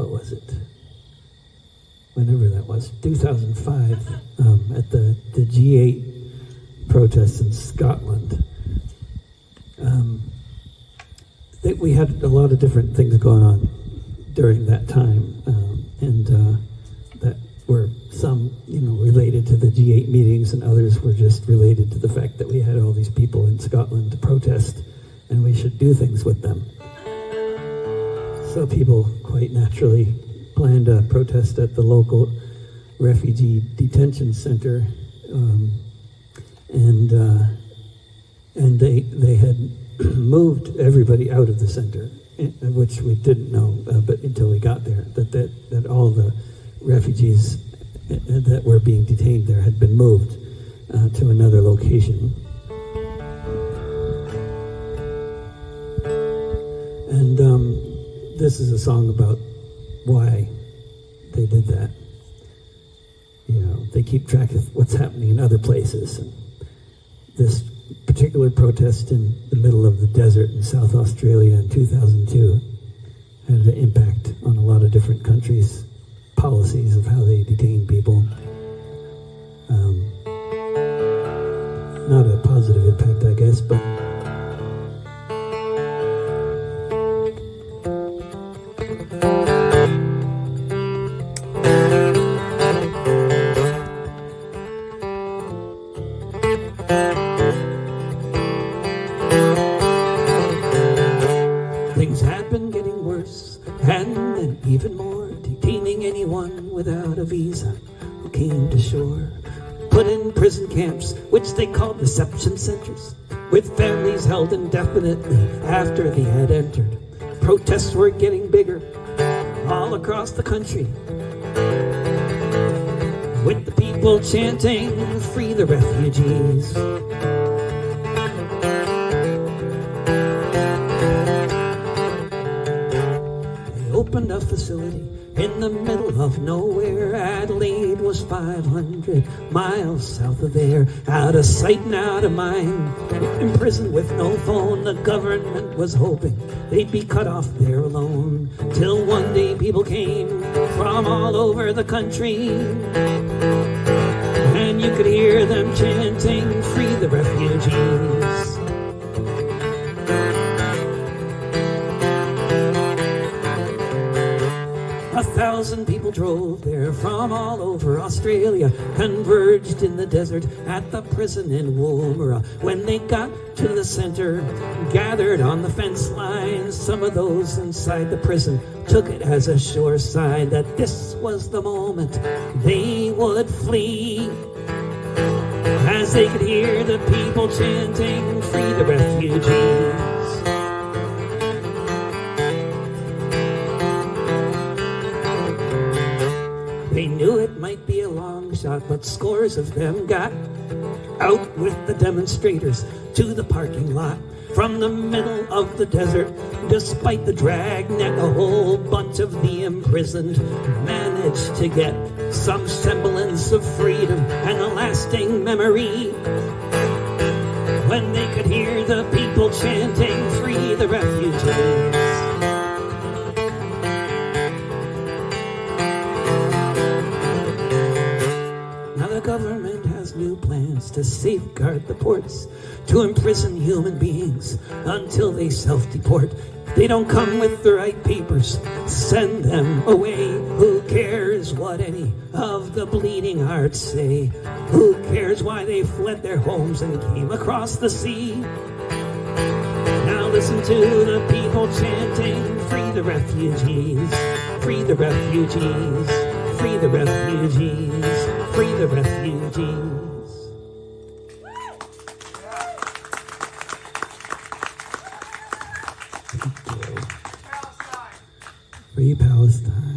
what was it? Whenever that was, 2005, at the G8 protests in Scotland. We had a lot of different things going on during that time, and that were some, related to the G8 meetings, and others were just related to the fact that we had all these people in Scotland to protest, and we should do things with them. So people quite naturally planned a protest at the local refugee detention center, and they had moved everybody out of the center, which we didn't know, but until we got there, that all the refugees that were being detained there had been moved to another location. And this is a song about why they did that. They keep track of what's happening in other places. And this particular protest in the middle of the desert in South Australia in 2002 had an impact on a lot of different countries' policies of how they detain people. Not a positive impact, I guess, but things had been getting worse, and then even more, detaining anyone without a visa who came to shore. Put in prison camps, which they called reception centers, with families held indefinitely after they had entered. Protests were getting bigger all across the country, with the people chanting, "Free the refugees." Opened a facility in the middle of nowhere. Adelaide was 500 miles south of there, out of sight and out of mind. Imprisoned with no phone, the government was hoping they'd be cut off there alone, till one day people came from all over the country, and you could hear them chanting, "Free the refugees." 1,000 people drove there from all over Australia, converged in the desert at the prison in Woomera. When they got to the center, gathered on the fence lines, some of those inside the prison took it as a sure sign that this was the moment they would flee, as they could hear the people chanting, "Free the refugees." They knew it might be a long shot, but scores of them got out with the demonstrators to the parking lot. From the middle of the desert, despite the dragnet, a whole bunch of the imprisoned managed to get some semblance of freedom and a lasting memory, when they could hear the people chanting, "Free the refugees." The government has new plans to safeguard the ports, to imprison human beings until they self-deport. They don't come with the right papers, send them away. Who cares what any of the bleeding hearts say? Who cares why they fled their homes and came across the sea? Now listen to the people chanting, "Free the refugees, free the refugees, free the refugees, free the refugees." Thank you. Free Palestine.